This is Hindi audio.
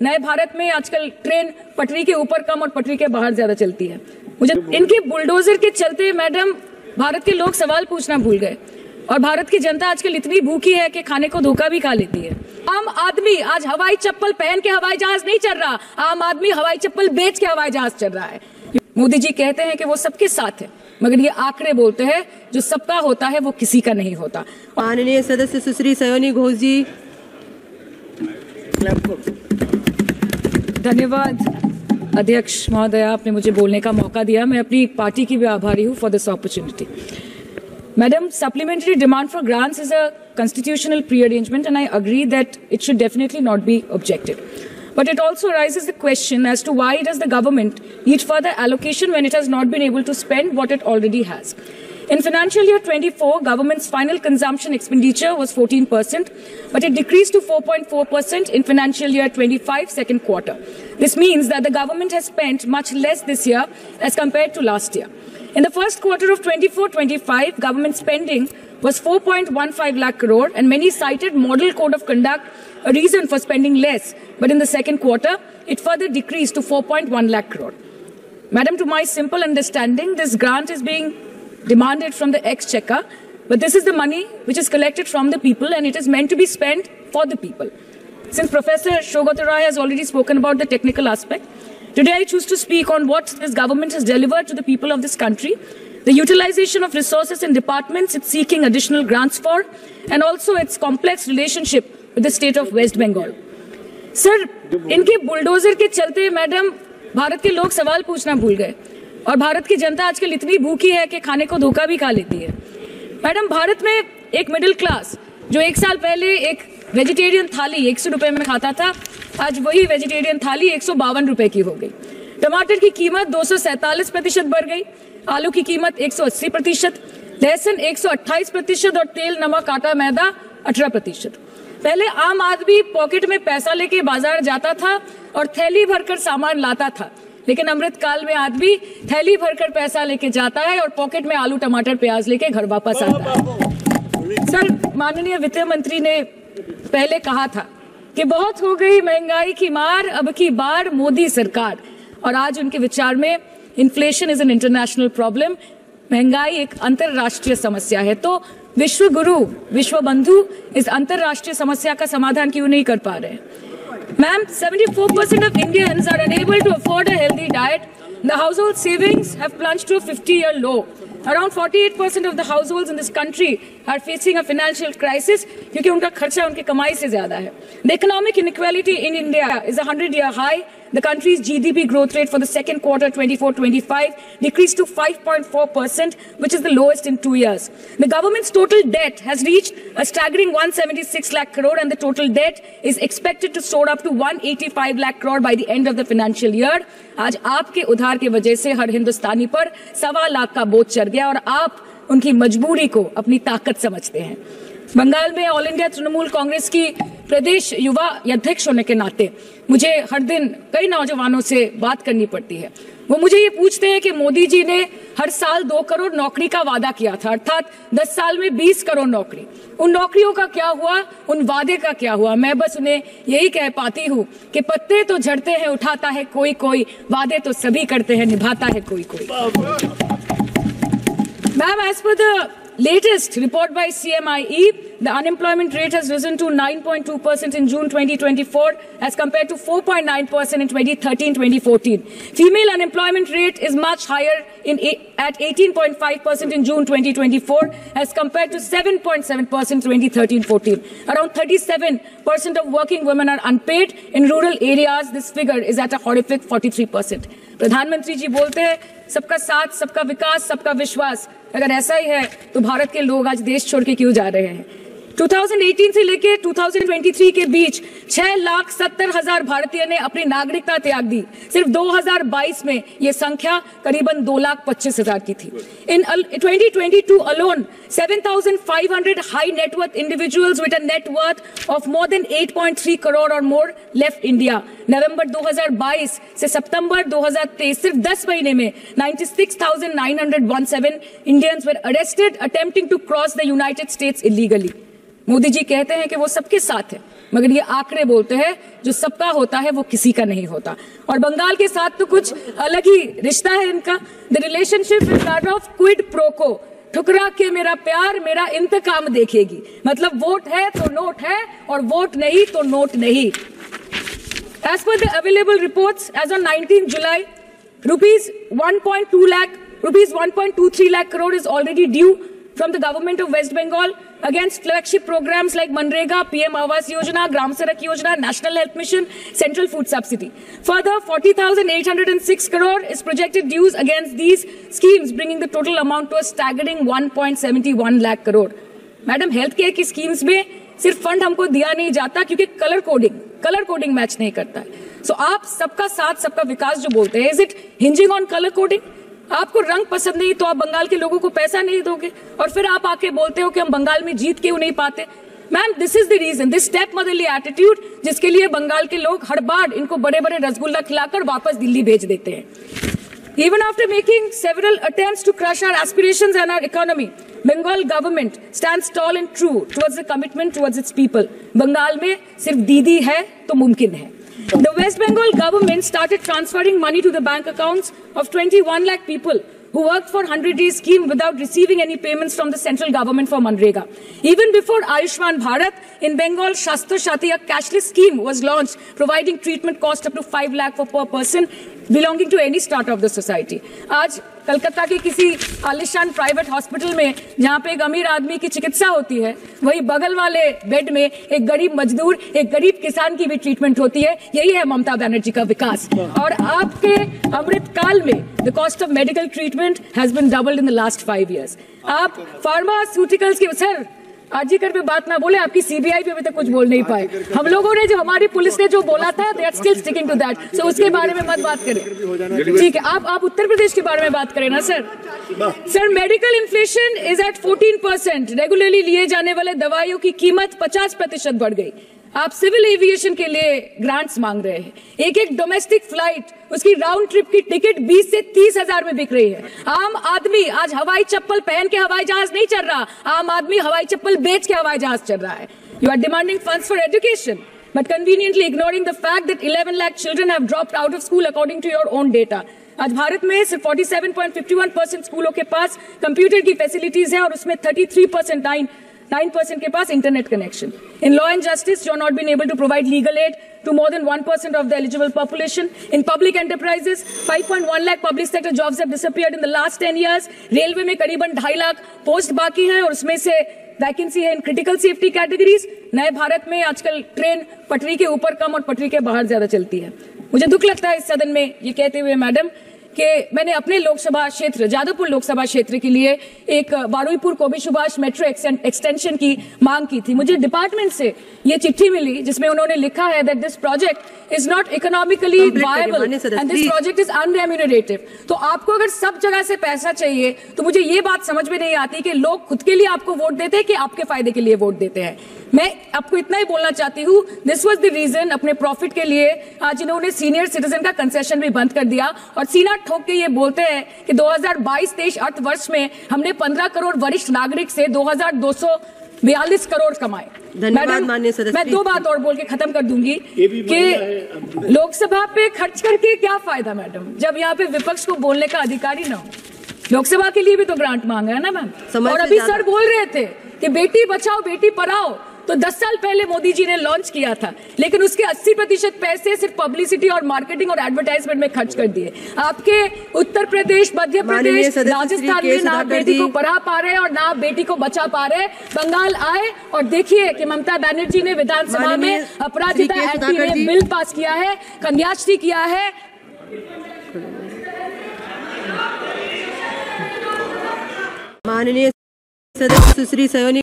नए भारत में आजकल ट्रेन पटरी के ऊपर कम और पटरी के बाहर ज्यादा चलती है। मुझे इनके बुलडोजर के चलते मैडम भारत के लोग सवाल पूछना भूल गए और भारत की जनता आजकल इतनी भूखी है कि खाने को धोखा भी खा लेती है। आम आदमी आज हवाई चप्पल पहन के हवाई जहाज नहीं चल रहा, आम आदमी हवाई चप्पल बेच के हवाई जहाज चल रहा है। मोदी जी कहते हैं कि वो सबके साथ है, मगर ये आंकड़े बोलते हैं जो सबका होता है वो किसी का नहीं होता। माननीय सदस्य सुश्री सयोनी घोष जी। धन्यवाद अध्यक्ष महोदय, आपने मुझे बोलने का मौका दिया। मैं अपनी पार्टी की भी आभारी हूँ for this opportunity. Madam, supplementary demand for grants is a constitutional pre-arrangement and I agree that it should definitely not be objected. But it also raises the question as to why does the government need further allocation when it has not been able to spend what it already has. In financial year 24, government's final consumption expenditure was 14%, but it decreased to 4.4% in financial year 25 second quarter. This means that the government has spent much less this year as compared to last year. In the first quarter of 24-25, government spending was 4.15 lakh crore and many cited model code of conduct a reason for spending less. But in the second quarter, it further decreased to 4.1 lakh crore. Madam, to my simple understanding, this grant is being demanded from the exchequer, but this is the money which is collected from the people and it is meant to be spent for the people. Since Professor Saugata Roy has already spoken about the technical aspect, today I choose to speak on what this government has delivered to the people of this country, the utilization of resources in departments it's seeking additional grants for, and also its complex relationship with the state of West Bengal. Sir, इनके बुलडोजर के चलते मैडम भारत के लोग सवाल पूछना भूल गए और भारत की जनता आजकल इतनी भूखी है कि खाने को धोखा भी खा लेती है। मैडम, भारत में एक मिडिल क्लास जो एक साल पहले एक वेजिटेरियन थाली 100 रुपए में खाता था, आज वही वेजिटेरियन थाली 152 रुपए की हो गई। टमाटर की कीमत 247% बढ़ गई, आलू की कीमत 180%, लहसुन 128% और तेल, नमक, आटा, मैदा 18%। पहले आम आदमी पॉकेट में पैसा लेके बाजार जाता था और थैली भरकर सामान लाता था, लेकिन अमृत काल में आदमी थैली भरकर पैसा लेके जाता है और पॉकेट में आलू, टमाटर, प्याज लेके घर वापस आता है। सर, माननीय वित्त मंत्री ने पहले कहा था कि बहुत हो गई महंगाई की मार, अब की बार मोदी सरकार, और आज उनके विचार में inflation is an international problem, महंगाई एक अंतरराष्ट्रीय समस्या है। तो विश्व गुरु, विश्व बंधु इस अंतरराष्ट्रीय समस्या का समाधान क्यों नहीं कर पा रहे? Ma'am, 74% of Indians are unable to afford a healthy diet. The household savings have plunged to a 50-year low. Around 48% of the households in this country are facing a financial crisis क्योंकि उनका खर्चा उनकी कमाई से ज्यादा है. The economic inequality in India is a 100-year high. The country's GDP growth rate for the second quarter 24-25 decreased to 5.4%, which is the lowest in 2 years. The government's total debt has reached a staggering 176 lakh crore and the total debt is expected to soar up to 185 lakh crore by the end of the financial year. आज आपके उधार की वजह से हर हिंदुस्तानी पर 1.25 लाख का बोझ चढ़ गया और आप उनकी मजबूरी को अपनी ताकत समझते हैं। बंगाल में ऑल इंडिया तृणमूल कांग्रेस की प्रदेश युवा अध्यक्ष होने के नाते मुझे हर दिन कई नौजवानों से बात करनी पड़ती है। वो मुझे ये पूछते हैं कि मोदी जी ने हर साल 2 करोड़ नौकरी का वादा किया था, अर्थात 10 साल में 20 करोड़ नौकरी। उन नौकरियों का क्या हुआ, उन वादे का क्या हुआ? मैं बस उन्हें यही कह पाती हूँ कि पत्ते तो झड़ते हैं, उठाता है कोई कोई, वादे तो सभी करते हैं, निभाता है कोई कोई। Ma'am, as per the latest report by CMIE, the unemployment rate has risen to 9.2% in June 2024 as compared to 4.9% in 2013-2014. Female unemployment rate is much higher at 18.5% in June 2024 as compared to 7.7% 2013-14. Around 37% of working women are unpaid. In rural areas, this figure is at a horrific 43%. प्रधानमंत्री जी बोलते हैं सबका साथ, सबका विकास, सबका विश्वास। अगर ऐसा ही है तो भारत के लोग आज देश छोड़ के क्यों जा रहे हैं? 2018 से लेकर 2023 के बीच 6,70,000 भारतीय ने अपनी नागरिकता त्याग दी। सिर्फ 2022 में ये संख्या करीबन 2,25,000 की थी। In 2022 alone, 7,500 high net worth individuals with a net worth of more than 8.3 crore or more left India. नवंबर 2022 से सितंबर 2023 सिर्फ 10 महीने में 96,917 Indians were arrested attempting to cross the United States illegally. Modi ji कहते हैं कि वो सबके साथ है, मगर ये आंकड़े बोलते हैं जो सबका होता है वो किसी का नहीं होता। और बंगाल के साथ तो कुछ अलग ही रिश्ता है इनका। The relationship is that of quid pro को, ठुकरा के मेरा प्यार मेरा इंतकाम देखेगी। मतलब वोट है तो नोट है और वोट नहीं तो नोट नहीं। As per the available reports, as on 19 July, rupees 1.23 lakh crore is already due from the government of West Bengal against flagship programs like Manrega, PM Awas Yojana, Gram Sadak Yojana, National Health Mission, Central Food Subsidy. Further, 40,806 crore is projected dues against these schemes, bringing the total amount to a staggering 1.71 lakh crore. Madam, health care की स्कीम्स में सिर्फ फंड हमको दिया नहीं जाता क्योंकि कलर कोडिंग मैच नहीं करता है। सो आप सबका साथ सबका विकास जो बोलते हैं, is it hinging on colour coding? आपको रंग पसंद नहीं तो आप बंगाल के लोगों को पैसा नहीं दोगे और फिर आप आके बोलते हो कि हम बंगाल में जीत क्यों नहीं पाते। Ma'am, this is the reason, this step motherly attitude, जिसके लिए बंगाल के लोग हर बार इनको बड़े बड़े रसगुल्ला खिलाकर वापस दिल्ली भेज देते हैं। Even after making several attempts to crush our aspirations and our economy, Bengal government stands tall and true towards the commitment towards its people. Bengal में सिर्फ दीदी है तो मुमकिन है। The West Bengal government started transferring money to the bank accounts of 21 lakh people who worked for 100-day scheme without receiving any payments from the central government for Manrega. Even before Ayushman Bharat, in Bengal, Shastra Shati, a cashless scheme was launched, providing treatment cost up to 5 lakh per person belonging to any strata of the society. आज कलकत्ता के किसी आलिशान प्राइवेट हॉस्पिटल में जहाँ पे एक अमीर आदमी की चिकित्सा होती है, वही बगल वाले बेड में एक गरीब मजदूर, एक गरीब किसान की भी ट्रीटमेंट होती है। यही है ममता बनर्जी का विकास। और आपके अमृत काल में the cost of medical treatment has been doubled in the last 5 years। आप फार्मास्यूटिकल्स की, सर आजीकर पे बात ना बोले, आपकी सीबीआई पे अभी तक कुछ बोल नहीं पाए। हम लोगों ने जो, हमारी पुलिस ने जो बोला था, they are still sticking to that. So उसके बारे में मत बात करें, ठीक है? आप उत्तर प्रदेश के बारे में बात करें ना sir. Sir, medical inflation is at 14%। Regularly लिए जाने वाले दवाइयों की कीमत 50% बढ़ गई। आप सिविल एविएशन के लिए ग्रांट्स मांग रहे हैं। एक डोमेस्टिक फ्लाइट, उसकी राउंड ट्रिप की टिकट 20 से 30 हजार में बिक रही है। आम आदमी आज हवाई चप्पल पहन के हवाई जहाज नहीं चल रहा, आम आदमी हवाई चप्पल बेच के हवाई जहाज चल रहा है। You are demanding funds for education but conveniently ignoring the fact that 11 lakh children have dropped out of school according to your own data. आज भारत में सिर्फ 47.51% स्कूलों के पास कंप्यूटर की फैसिलिटीज है और उसमें 33% के पास internet connection. In law and justice, you are not been able to provide legal aid to more than 1% of the eligible population. In public enterprises, 5.1 lakh public sector jobs have disappeared in the last 10 years. Railway में करीबन 2.5 लाख पोस्ट बाकी हैं और उसमें से वैकेंसी है इन क्रिटिकल सेफ्टी कैटेगरीज। नए भारत में आजकल ट्रेन पटरी के ऊपर कम और पटरी के बाहर ज्यादा चलती है। मुझे दुख लगता है इस सदन में ये कहते हुए मैडम कि मैंने अपने लोकसभा क्षेत्र जादवपुर लोकसभा क्षेत्र के लिए एक बारुईपुर कोबी सुभाष मेट्रो एक्सटेंशन की मांग की थी। मुझे डिपार्टमेंट से ये चिट्ठी मिली जिसमें उन्होंने लिखा है that this project is not economically viable and this project is unremunerative. तो आपको अगर सब जगह से पैसा चाहिए तो मुझे ये बात समझ में नहीं आती कि लोग खुद के लिए आपको वोट देते हैं कि आपके फायदे के लिए वोट देते हैं। मैं आपको इतना ही बोलना चाहती हूँ, दिस वाज द रीजन, अपने प्रॉफिट के लिए आज इन्होंने सीनियर सिटीजन का कंसेशन भी बंद कर दिया और सीना ठोक के ये बोलते हैं कि 2022-23 अर्थ वर्ष में हमने 15 करोड़ वरिष्ठ नागरिक से 2242 करोड़ कमाए। धन्यवाद माननीय सदस्य। मैं 2 बात और बोल के खत्म कर दूंगी कि लोकसभा पे खर्च करके क्या फायदा मैडम, जब यहाँ पे विपक्ष को बोलने का अधिकार ही ना हो। लोकसभा के लिए भी तो ग्रांट मांगा है ना मैम। और अभी सर बोल रहे थे कि बेटी बचाओ बेटी पढ़ाओ, तो 10 साल पहले मोदी जी ने लॉन्च किया था, लेकिन उसके 80% पैसे सिर्फ पब्लिसिटी और मार्केटिंग और एडवर्टाइजमेंट में खर्च कर दिए। आपके उत्तर प्रदेश, मध्य प्रदेश, राजस्थान में ना बेटी को पढ़ा पा रहे और ना बेटी को बचा पा रहे। बंगाल आए और देखिए कि ममता बनर्जी ने विधानसभा में अपराजिता एंटी रेप बिल पास किया है, कन्याश्री किया है। माननीय सदस्य सुश्री सयोनी